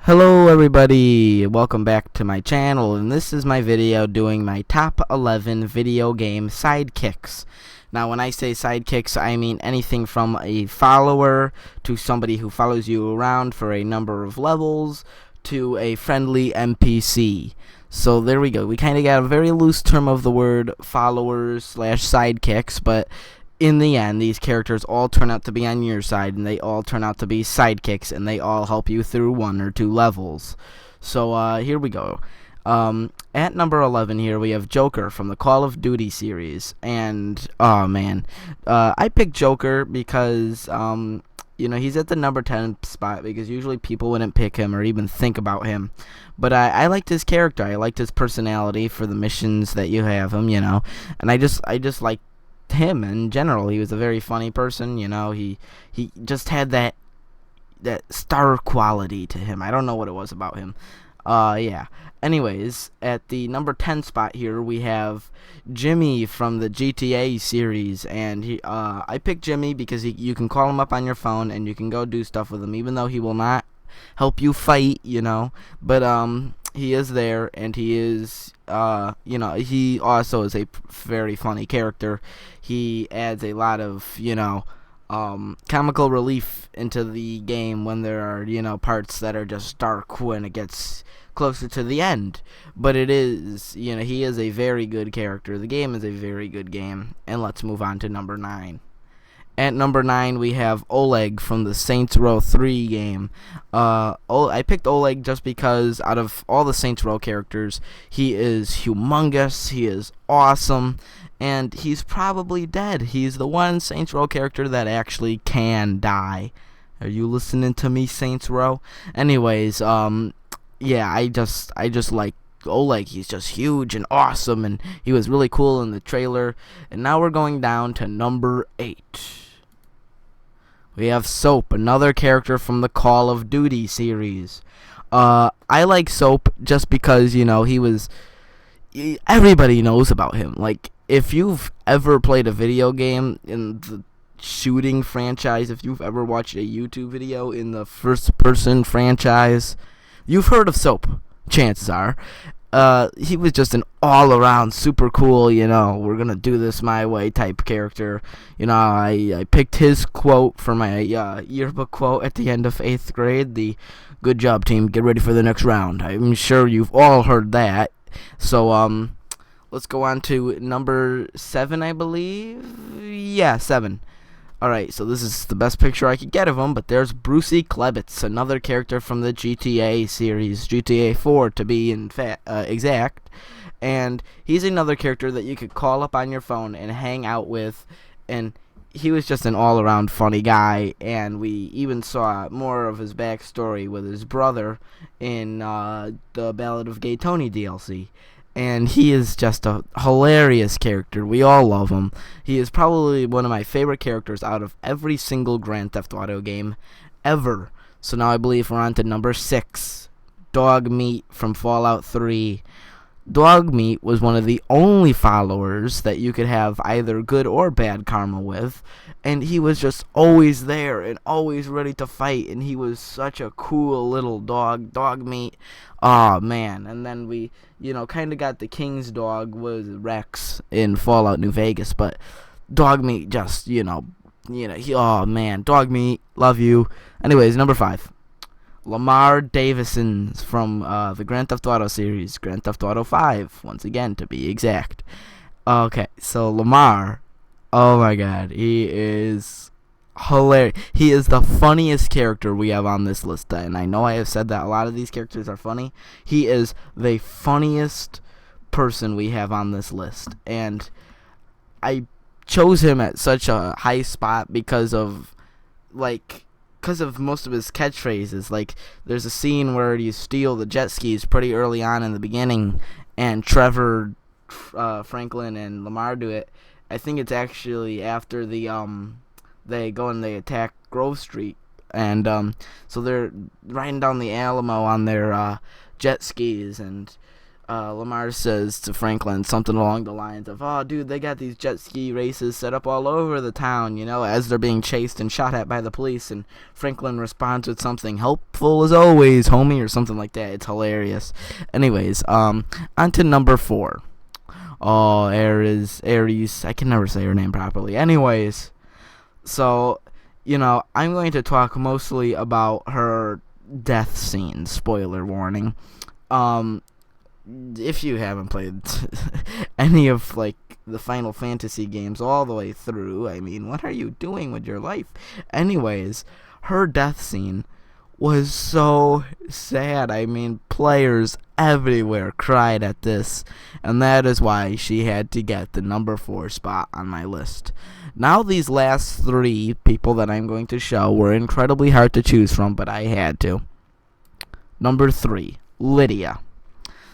Hello everybody, welcome back to my channel, and this is my video doing my top 11 video game sidekicks. Now when I say sidekicks, I mean anything from a follower to somebody who follows you around for a number of levels to a friendly NPC. So there we go, we kind of got a very loose term of the word followers slash sidekicks, but in the end, these characters all turn out to be on your side, and they all turn out to be sidekicks, and they all help you through one or two levels. So, here we go. At number 11 here, we have Joker from the Call of Duty series, and, oh man, I picked Joker because, he's at the number 10 spot, because usually people wouldn't pick him or even think about him. But I liked his character, I liked his personality for the missions that you have him, and I just like him in general. He was a very funny person, he just had that star quality to him. I don't know what it was about him. Yeah. Anyways, at the number 10 spot here, we have Jimmy from the GTA series, and I picked Jimmy because you can call him up on your phone and you can go do stuff with him, even though he will not help you fight, but he is there, and he is he also is a very funny character. He adds a lot of comical relief into the game when there are parts that are just dark when it gets closer to the end. But it is he is a very good character. The game is a very good game. And let's move on to number 9. At number 9, we have Oleg from the Saints Row 3 game. I picked Oleg just because out of all the Saints Row characters, he is humongous, he is awesome, and he's probably dead. He's the one Saints Row character that actually can die. Are you listening to me, Saints Row? Anyways, yeah, I just like Oleg. He's just huge and awesome, and he was really cool in the trailer. And now we're going down to number 8. We have Soap, another character from the Call of Duty series. I like Soap just because, everybody knows about him. Like, if you've ever played a video game in the shooting franchise, if you've ever watched a YouTube video in the first-person franchise, you've heard of Soap, chances are. He was just an all-around super cool, we're gonna do this my way type character. I picked his quote for my yearbook quote at the end of 8th grade, the "Good job, team, get ready for the next round." I'm sure you've all heard that. So, let's go on to number 7, I believe. Yeah, 7. Alright, so this is the best picture I could get of him, but there's Brucey Klebitz, another character from the GTA series, GTA 4 to be exact, and he's another character that you could call up on your phone and hang out with, and he was just an all-around funny guy, and we even saw more of his backstory with his brother in the Ballad of Gay Tony DLC. And he is just a hilarious character. We all love him. He is probably one of my favorite characters out of every single Grand Theft Auto game ever. So now I believe we're on to number 6. Dogmeat from Fallout 3. Dogmeat was one of the only followers that you could have either good or bad karma with, and he was just always there and always ready to fight, and he was such a cool little dog. Dogmeat, oh man. And then we kind of got the king's dog was Rex in Fallout New Vegas, but Dogmeat just oh man, Dogmeat, love you. Anyways, number 5. Lamar Davison from the Grand Theft Auto series, Grand Theft Auto 5, once again, to be exact. Okay, so Lamar, oh my god, he is hilarious. He is the funniest character we have on this list, and I know I have said that a lot of these characters are funny. He is the funniest person we have on this list, and I chose him at such a high spot because of most of his catchphrases. Like, there's a scene where you steal the jet skis pretty early on in the beginning, and Trevor, Franklin, and Lamar do it. I think it's actually after they go and they attack Grove Street, and so they're riding down the Alamo on their jet skis, and Lamar says to Franklin something along the lines of, "Oh, dude, they got these jet ski races set up all over the town, you know, as they're being chased and shot at by the police." And Franklin responds with something, "Helpful as always, homie," or something like that. It's hilarious. Anyways, on to number 4. Oh, Aries. I can never say her name properly. Anyways, so, you know, I'm going to talk mostly about her death scene. Spoiler warning. If you haven't played any of, like, the Final Fantasy games all the way through, I mean, what are you doing with your life? Anyways, her death scene was so sad. I mean, players everywhere cried at this, and that is why she had to get the number 4 spot on my list. Now, these last 3 people that I'm going to show were incredibly hard to choose from, but I had to. Number 3, Lydia.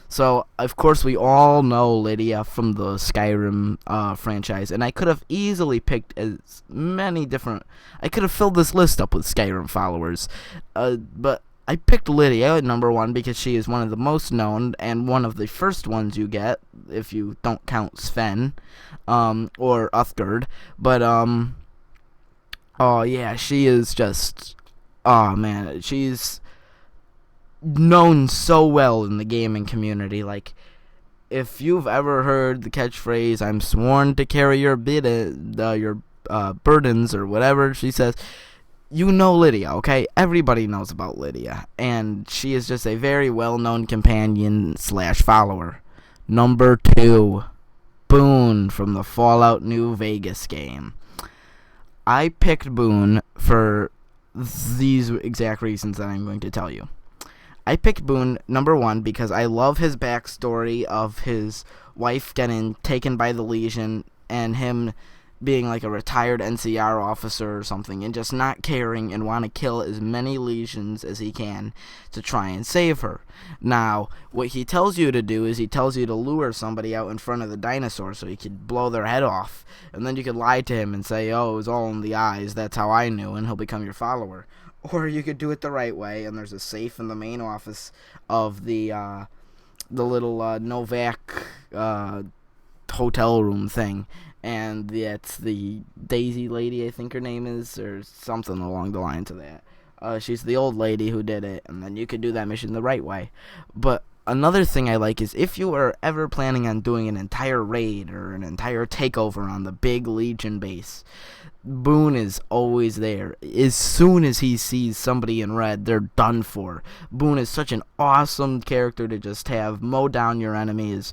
So, of course, we all know Lydia from the Skyrim franchise, and I could have easily picked as many different... I could have filled this list up with Skyrim followers, but I picked Lydia at number 1 because she is one of the most known, and one of the first ones you get, if you don't count Sven, or Uthgard, but, oh, yeah, she is just... Oh, man, she's known so well in the gaming community. Like, if you've ever heard the catchphrase, "I'm sworn to carry your burdens," or whatever she says, you know Lydia, okay? Everybody knows about Lydia, and she is just a very well-known companion / follower. Number 2, Boon from the Fallout New Vegas game. I picked Boon for these exact reasons that I'm going to tell you. I picked Boon, number 1, because I love his backstory of his wife getting taken by the Legion and him being like a retired NCR officer or something and just not caring and want to kill as many Legions as he can to try and save her. Now, what he tells you to do is he tells you to lure somebody out in front of the dinosaur so he could blow their head off. And then you could lie to him and say, "Oh, it was all in the eyes, that's how I knew," and he'll become your follower. Or you could do it the right way, and there's a safe in the main office of the little Novak hotel room thing, and it's the Daisy lady, I think her name is, or something along the lines of that. She's the old lady who did it, and then you could do that mission the right way. But another thing I like is if you are ever planning on doing an entire raid or an entire takeover on the big Legion base, Boon is always there. As soon as he sees somebody in red, they're done for. Boon is such an awesome character to just have mow down your enemies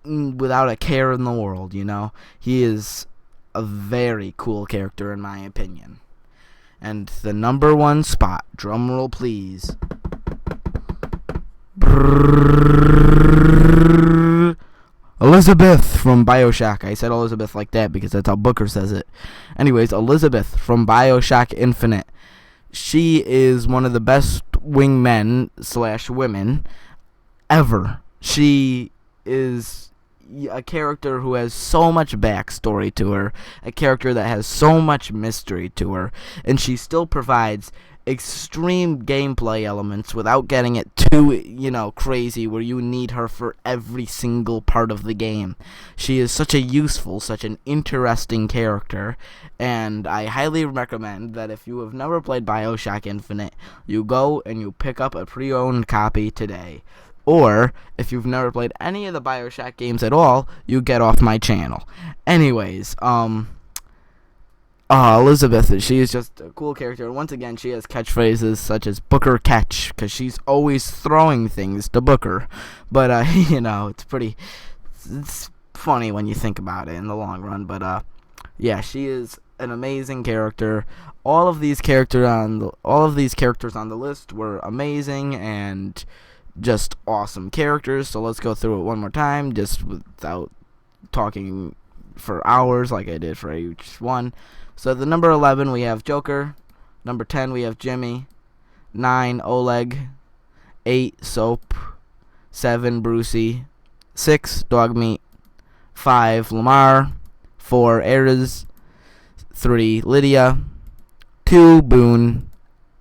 without a care in the world, you know? He is a very cool character in my opinion. And the number 1 spot, drumroll please. Elizabeth from BioShock. I said Elizabeth like that because that's how Booker says it. Anyways, Elizabeth from BioShock Infinite. She is one of the best wingmen / women ever. She is a character who has so much backstory to her, a character that has so much mystery to her, and she still provides extreme gameplay elements without getting it too, you know, crazy where you need her for every single part of the game. She is such a useful, such an interesting character, and I highly recommend that if you have never played BioShock Infinite, you go and you pick up a pre-owned copy today. Or, if you've never played any of the BioShock games at all, you get off my channel. Anyways, Elizabeth, she is just a cool character. And once again, she has catchphrases such as Booker Catch, because she's always throwing things to Booker. But, you know, it's funny when you think about it in the long run. But, yeah, she is an amazing character. All of these characters on the list were amazing and just awesome characters. So let's go through it one more time, just without talking for hours like I did for each one. So the number 11 we have Joker, number 10 we have Jimmy, 9 Oleg, 8 Soap, 7 Brucey, 6 Dogmeat, 5 Lamar, 4 Aries, 3 Lydia, 2 Boon,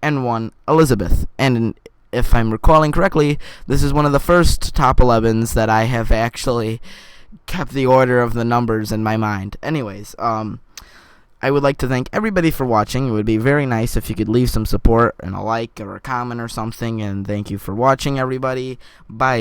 and 1 Elizabeth. And if I'm recalling correctly, this is one of the first top 11s that I have actually kept the order of the numbers in my mind. Anyways, I would like to thank everybody for watching. It would be very nice if you could leave some support and a like or a comment or something. And thank you for watching, everybody. Bye.